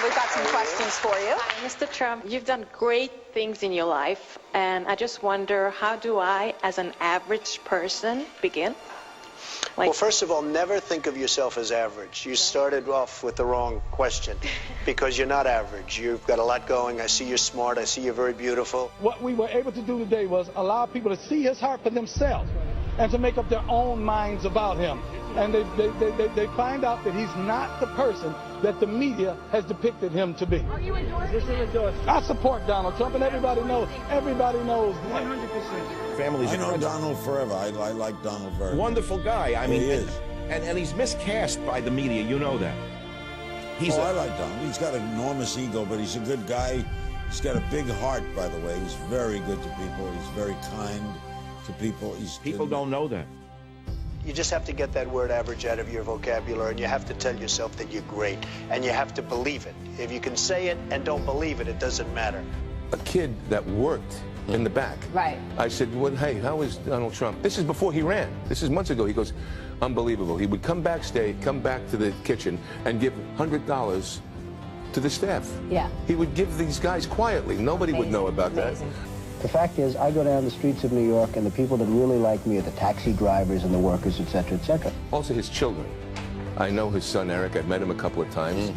we've got some questions for you. Hi, Mr. Trump, you've done great things in your life, and I just wonder, how do I, as an average person, begin? Well, first of all, never think of yourself as average. You started off with the wrong question because you're not average. You've got a lot going. I see you're smart. I see you're very beautiful. What we were able to do today was allow people to see his heart for themselves and to make up their own minds about him. And they find out that he's not the person that the media has depicted him to be. Are you endorsing? I support Donald Trump, and everybody knows. Everybody knows. 100%. I know Donald forever. I like Donald very much. Wonderful guy. I mean, he is. And he's miscast by the media. You know that. I like Donald. He's got an enormous ego, but he's a good guy. He's got a big heart, by the way. He's very good to people. He's very kind to people. People don't know that. You just have to get that word average out of your vocabulary, and you have to tell yourself that you're great, and you have to believe it. If you can say it and don't believe it, it doesn't matter. A kid that worked in the back. Right. I said, well, hey, how is Donald Trump? This is before he ran. This is months ago. He goes, unbelievable. He would come back to the kitchen and give $100 to the staff. Yeah. He would give these guys quietly. Nobody would know about that. The fact is, I go down the streets of New York, and the people that really like me are the taxi drivers and the workers, et cetera, et cetera. Also his children. I know his son, Eric. I've met him a couple of times.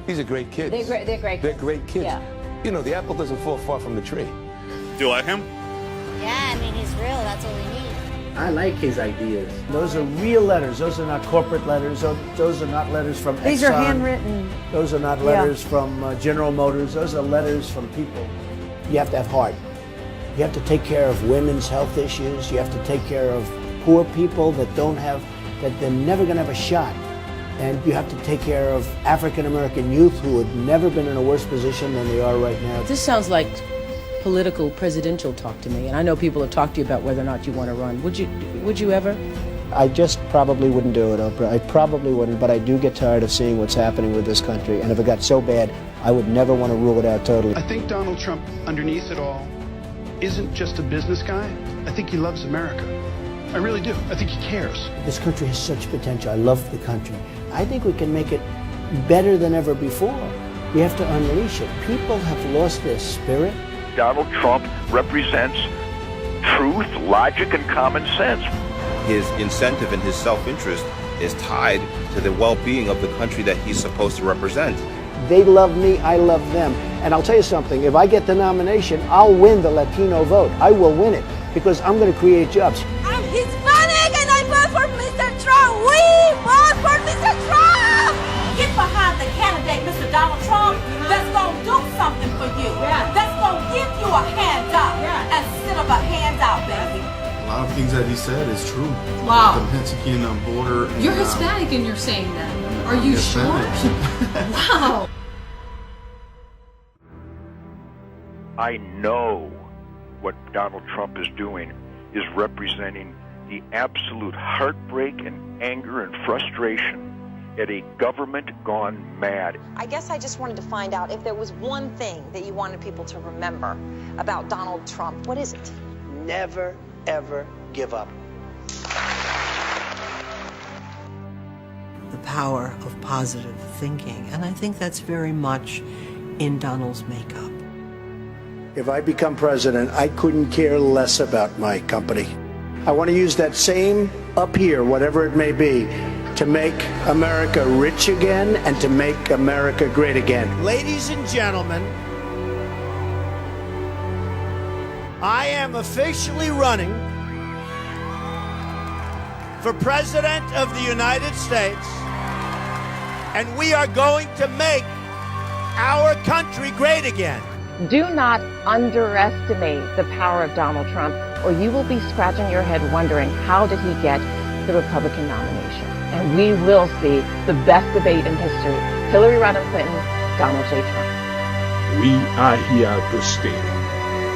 He's a great kid. They're great kids. They're great kids. Yeah. You know, the apple doesn't fall far from the tree. Do you like him? Yeah, I mean, he's real. That's what we need. I like his ideas. Those are real letters. Those are not corporate letters. Those are not letters from Exxon. These are handwritten. Those are not letters from General Motors. Those are letters from people. You have to have heart. You have to take care of women's health issues. You have to take care of poor people that they're never going to have a shot. And you have to take care of African-American youth who have never been in a worse position than they are right now. This sounds like political presidential talk to me, and I know people have talked to you about whether or not you want to run. Would you ever? I just probably wouldn't do it, Oprah. I probably wouldn't, but I do get tired of seeing what's happening with this country. And if it got so bad, I would never want to rule it out totally. I think Donald Trump, underneath it all, isn't just a business guy. I think he loves America. I really do. I think he cares. This country has such potential. I love the country. I think we can make it better than ever before. We have to unleash it. People have lost their spirit. Donald Trump represents truth, logic, and common sense. His incentive and his self-interest is tied to the well-being of the country that he's supposed to represent. They love me, I love them. And I'll tell you something, if I get the nomination, I'll win the Latino vote. I will win it because I'm going to create jobs. I'm Hispanic and I vote for Mr. Trump. We vote for Mr. Trump. Get behind the candidate, Mr. Donald Trump, that's going to do something for you. That's going to give you a hand up instead of a handout, baby. A lot of things that he said is true. Wow. The Mexican border. You're Hispanic and you're saying that. Are you sure? Wow. I know what Donald Trump is doing is representing the absolute heartbreak and anger and frustration at a government gone mad. I guess I just wanted to find out if there was one thing that you wanted people to remember about Donald Trump. What is it? Never, ever give up. The power of positive thinking, and I think that's very much in Donald's makeup. If I become president, I couldn't care less about my company. I want to use that same up here, whatever it may be, to make America rich again and to make America great again. Ladies and gentlemen, I am officially running for President of the United States, and we are going to make our country great again. Do not underestimate the power of Donald Trump, or you will be scratching your head wondering, how did he get the Republican nomination? And we will see the best debate in history. Hillary Rodham Clinton, Donald J. Trump. We are here to stay.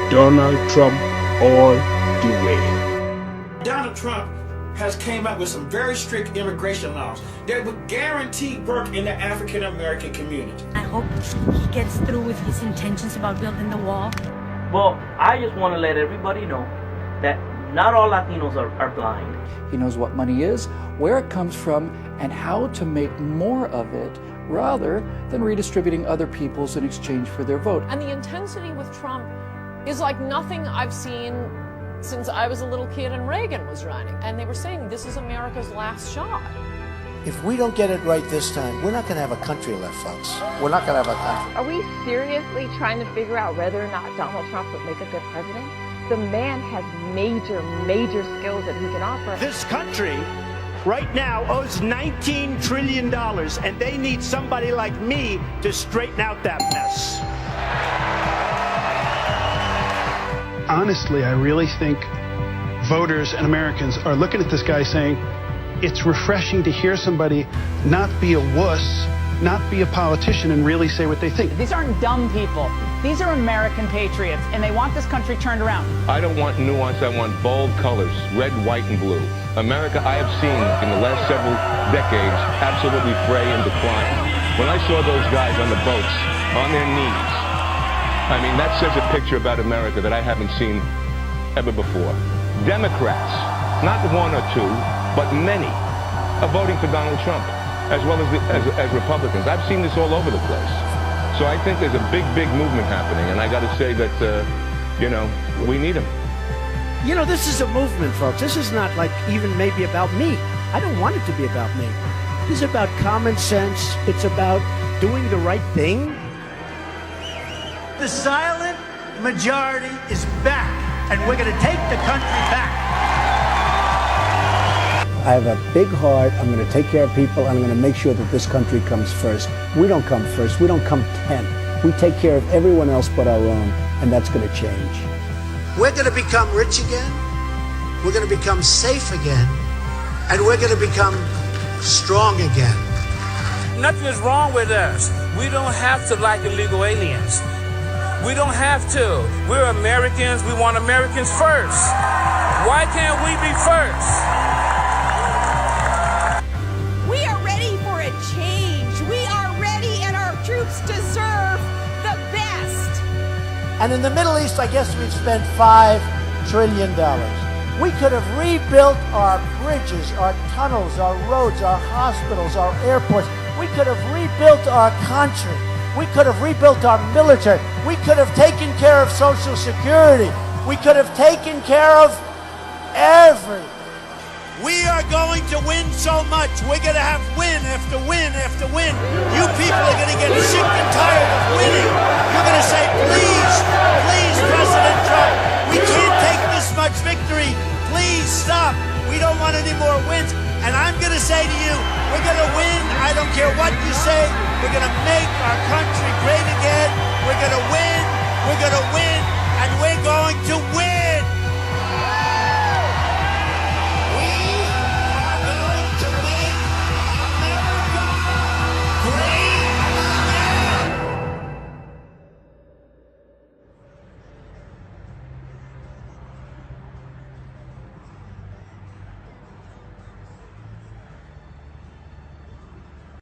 Donald Trump all the way. Donald Trump has came up with some very strict immigration laws that would guarantee work in the African American community. I hope he gets through with his intentions about building the wall. Well, I just want to let everybody know that not all Latinos are blind. He knows what money is, where it comes from, and how to make more of it rather than redistributing other people's in exchange for their vote. And the intensity with Trump is like nothing I've seen since I was a little kid and Reagan was running. And they were saying this is America's last shot. If we don't get it right this time, we're not going to have a country left, folks. We're not going to have a country. Are we seriously trying to figure out whether or not Donald Trump would make a good president? The man has major skills that he can offer. This country right now owes $19 trillion, and they need somebody like me to straighten out that mess. Honestly, I really think voters and Americans are looking at this guy saying, it's refreshing to hear somebody not be a wuss, not be a politician, and really say what they think. These aren't dumb people. These are American patriots, and they want this country turned around. I don't want nuance. I want bold colors, red, white, and blue. America, I have seen in the last several decades, absolutely fray and decline. When I saw those guys on the boats, on their knees, I mean, that says a picture about America that I haven't seen ever before. Democrats, not one or two, but many, are voting for Donald Trump, as well as Republicans. I've seen this all over the place. So I think there's a big movement happening, and I got to say that, you know, we need him. You know, this is a movement, folks. This is not like even maybe about me. I don't want it to be about me. This is about common sense. It's about doing the right thing. The silent majority is back, and we're going to take the country back. I have a big heart. I'm going to take care of people. I'm going to make sure that this country comes first. We don't come first. We don't come 10th. We take care of everyone else but our own, and that's going to change. We're going to become rich again. We're going to become safe again. And we're going to become strong again. Nothing is wrong with us. We don't have to like illegal aliens. We don't have to. We're Americans. We want Americans first. Why can't we be first? We are ready for a change. We are ready, and our troops deserve the best. And in the Middle East, I guess we've spent $5 trillion. We could have rebuilt our bridges, our tunnels, our roads, our hospitals, our airports. We could have rebuilt our country. We could have rebuilt our military. We could have taken care of Social Security. We could have taken care of everything. We are going to win so much. We're going to have win after win after win. You people are going to get sick and tired of winning. You're going to say, please, please, President Trump, we can't take this much victory. Please stop. We don't want any more wins. And I'm going to say to you, we're going to win. I don't care what you say. We're going to make our